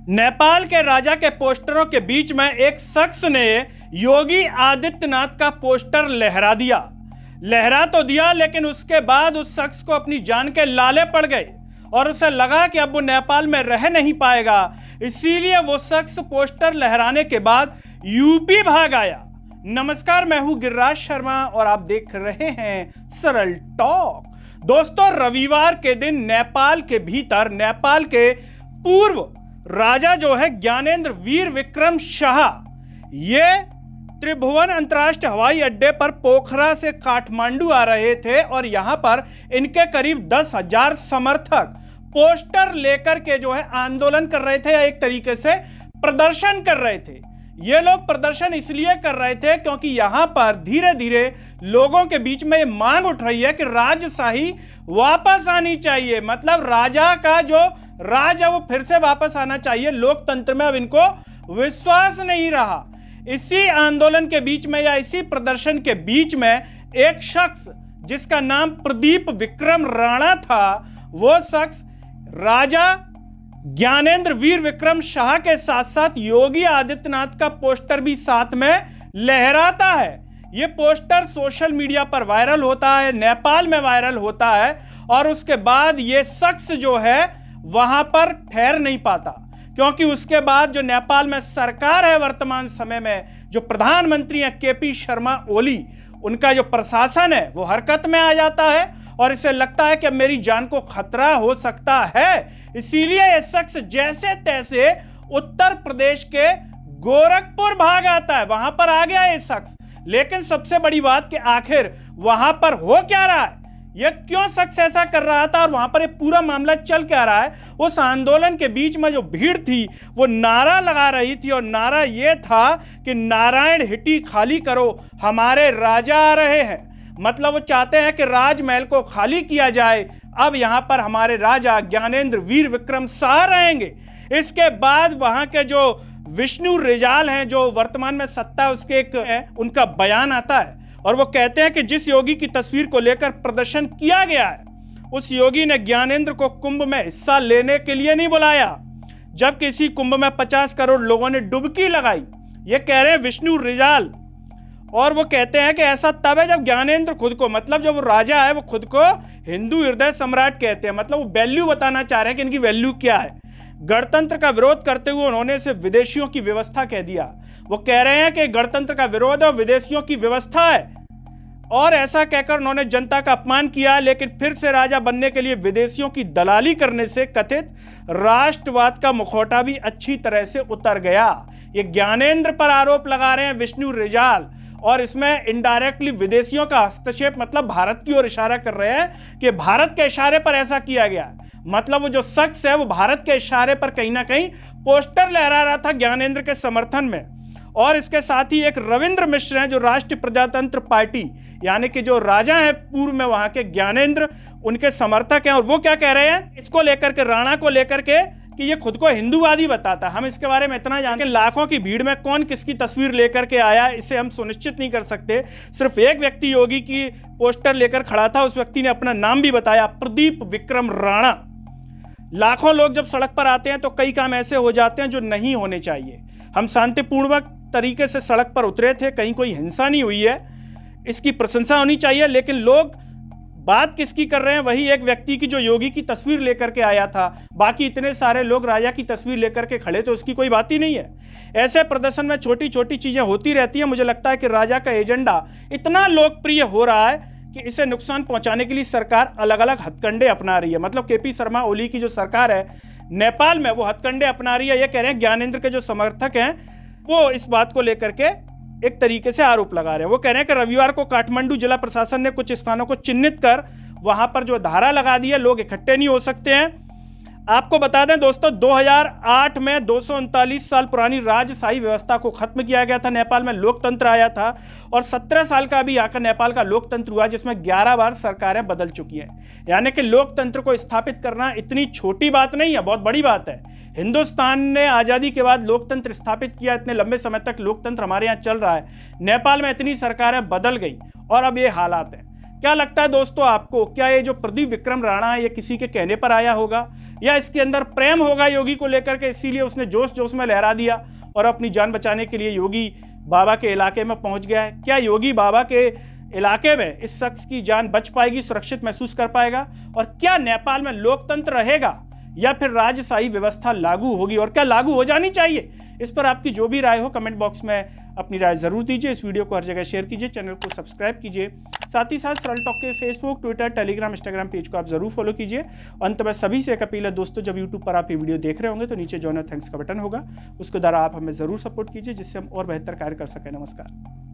नेपाल के राजा के पोस्टरों के बीच में एक शख्स ने योगी आदित्यनाथ का पोस्टर लहरा दिया। लहरा तो दिया, लेकिन उसके बाद उस शख्स को अपनी जान के लाले पड़ गए और उसे लगा कि अब वो नेपाल में रह नहीं पाएगा। इसीलिए वो शख्स पोस्टर लहराने के बाद यूपी भाग आया। नमस्कार, मैं हूं गिरिराज शर्मा और आप देख रहे हैं सरल टॉक। दोस्तों, रविवार के दिन नेपाल के भीतर नेपाल के पूर्व राजा जो है ज्ञानेंद्र वीर विक्रम शाह, ये त्रिभुवन अंतर्राष्ट्रीय हवाई अड्डे पर पोखरा से काठमांडू आ रहे थे और यहां पर इनके करीब 10,000 समर्थक पोस्टर लेकर के जो है आंदोलन कर रहे थे या एक तरीके से प्रदर्शन कर रहे थे। ये लोग प्रदर्शन इसलिए कर रहे थे क्योंकि यहां पर धीरे धीरे लोगों के बीच में ये मांग उठ रही है कि राजशाही वापस आनी चाहिए। मतलब राजा का जो राज है वो फिर से वापस आना चाहिए। लोकतंत्र में अब इनको विश्वास नहीं रहा। इसी आंदोलन के बीच में या इसी प्रदर्शन के बीच में एक शख्स जिसका नाम प्रदीप विक्रम राणा था, वो शख्स राजा ज्ञानेंद्र वीर विक्रम शाह के साथ साथ योगी आदित्यनाथ का पोस्टर भी साथ में लहराता है। यह पोस्टर सोशल मीडिया पर वायरल होता है, नेपाल में वायरल होता है और उसके बाद यह शख्स जो है वहां पर ठहर नहीं पाता, क्योंकि उसके बाद जो नेपाल में सरकार है वर्तमान समय में, जो प्रधानमंत्री है केपी शर्मा ओली, उनका जो प्रशासन है वो हरकत में आ जाता है और इसे लगता है कि मेरी जान को खतरा हो सकता है। इसीलिए यह शख्स जैसे तैसे उत्तर प्रदेश के गोरखपुर भाग आता है। वहां पर आ गया ये शख्स, लेकिन सबसे बड़ी बात कि आखिर वहां पर हो क्या रहा है, यह क्यों शख्स ऐसा कर रहा था और वहां पर ये पूरा मामला चल क्या रहा है। उस आंदोलन के बीच में जो भीड़ थी वो नारा लगा रही थी और नारा यह था कि नारायण हिटी खाली करो, हमारे राजा आ रहे हैं। मतलब वो चाहते हैं कि राजमहल को खाली किया जाए, अब यहां पर हमारे राजा ज्ञानेंद्र वीर विक्रम शाह रहेंगे। इसके बाद वहां के जो विष्णु रिजाल हैं, जो वर्तमान में सत्ता उसके एक है, उनका बयान आता है और वो कहते हैं कि जिस योगी की तस्वीर को लेकर प्रदर्शन किया गया है, उस योगी ने ज्ञानेंद्र को कुंभ में हिस्सा लेने के लिए नहीं बुलाया, जबकि इसी कुंभ में 50 करोड़ लोगों ने डुबकी लगाई। ये कह रहे हैं विष्णु रिजाल। और वो कहते हैं कि ऐसा तब है जब ज्ञानेंद्र खुद को, मतलब जब वो राजा है वो खुद को हिंदू हृदय सम्राट कहते हैं। मतलब वो वैल्यू बताना चाह रहे हैं कि इनकी वैल्यू क्या है। गणतंत्र का विरोध करते हुए उन्होंने इसे विदेशियों की व्यवस्था कह दिया। वो कह रहे हैं कि गणतंत्र का विरोध और विदेशियों की व्यवस्था है, और ऐसा कहकर उन्होंने जनता का अपमान किया। लेकिन फिर से राजा बनने के लिए विदेशियों की दलाली करने से कथित राष्ट्रवाद का मुखौटा भी अच्छी तरह से उतर गया। ये ज्ञानेंद्र पर आरोप लगा रहे हैं विष्णु रिजाल, और इसमें इनडायरेक्टली विदेशियों का हस्तक्षेप, मतलब भारत की ओर इशारा कर रहे हैं कि भारत के इशारे पर ऐसा किया गया। मतलब वो जो शख्स है वो भारत के इशारे पर कहीं ना कहीं पोस्टर लहरा रहा था ज्ञानेंद्र के समर्थन में। और इसके साथ ही एक रविंद्र मिश्र हैं जो राष्ट्रीय प्रजातंत्र पार्टी, यानी कि जो राजा हैं पूर्व में वहां के ज्ञानेंद्र, उनके समर्थक हैं। और वो क्या कह रहे हैं इसको लेकर के, राणा को लेकर के, कि ये खुद को हिंदूवादी बताता है। हम इसके बारे में इतना जानते हैं, लाखों की भीड़ में कौन किसकी तस्वीर लेकर के आया इसे हम सुनिश्चित नहीं कर सकते। सिर्फ एक व्यक्ति योगी की पोस्टर लेकर खड़ा था, उस व्यक्ति ने अपना नाम भी बताया, प्रदीप विक्रम राणा। लाखों लोग जब सड़क पर आते हैं तो कई काम ऐसे हो जाते हैं जो नहीं होने चाहिए। हम शांतिपूर्वक तरीके से सड़क पर उतरे थे, कहीं कोई हिंसा नहीं हुई है, इसकी प्रशंसा होनी चाहिए। लेकिन लोग बात किसकी कर रहे हैं, वही एक व्यक्ति की जो योगी की तस्वीर लेकर के आया था। बाकी इतने सारे लोग राजा की तस्वीर लेकर के खड़े, तो उसकी कोई बात ही नहीं है। ऐसे प्रदर्शन में छोटी छोटी चीजें होती रहती हैं। मुझे लगता है कि राजा का एजेंडा इतना लोकप्रिय हो रहा है कि इसे नुकसान पहुंचाने के लिए सरकार अलग अलग हथकंडे अपना रही है। मतलब केपी शर्मा ओली की जो सरकार है नेपाल में, वो हथकंडे अपना रही है। ये कह रहे हैं ज्ञानेंद्र के जो समर्थक हैं वो इस बात को लेकर के एक तरीके से आरोप लगा रहे हैं। वो कह रहे हैं कि रविवार को काठमांडू जिला प्रशासन ने कुछ स्थानों को चिन्हित कर वहां पर जो धारा लगा दी है, लोग इकट्ठे नहीं हो सकते हैं। आपको बता दें दोस्तों, 2008 में 239 साल पुरानी राजशाही व्यवस्था को खत्म किया गया था। नेपाल में लोकतंत्र आया था और 17 साल का अभी आकर नेपाल का लोकतंत्र हुआ, जिसमें 11 बार सरकारें बदल चुकी हैं। यानी कि लोकतंत्र को स्थापित करना इतनी छोटी बात नहीं है, बहुत बड़ी बात है। हिंदुस्तान ने आज़ादी के बाद लोकतंत्र स्थापित किया, इतने लंबे समय तक लोकतंत्र हमारे यहाँ चल रहा है। नेपाल में इतनी सरकारें बदल गई और अब ये हालात है। क्या लगता है दोस्तों आपको, क्या ये जो प्रदीप विक्रम राणा है ये किसी के कहने पर आया होगा, या इसके अंदर प्रेम होगा योगी को लेकर के, इसीलिए उसने जोश जोश में लहरा दिया और अपनी जान बचाने के लिए योगी बाबा के इलाके में पहुंच गया है। क्या योगी बाबा के इलाके में इस शख्स की जान बच पाएगी, सुरक्षित महसूस कर पाएगा? और क्या नेपाल में लोकतंत्र रहेगा या फिर राजशाही व्यवस्था लागू होगी, और क्या लागू हो जानी चाहिए? इस पर आपकी जो भी राय हो कमेंट बॉक्स में अपनी राय जरूर दीजिए। इस वीडियो को हर जगह शेयर कीजिए, चैनल को सब्सक्राइब कीजिए, साथ ही साथ सरल टॉक के Facebook, Twitter, Telegram, Instagram page को आप जरूर फॉलो कीजिए। अंत में सभी से एक अपील है दोस्तों, जब यूट्यूब पर आप ये वीडियो देख रहे होंगे तो नीचे जॉइन और थैंक्स का बटन होगा, उसके द्वारा आप हमें जरूर सपोर्ट कीजिए जिससे हम और बेहतर कार्य कर सकें। नमस्कार।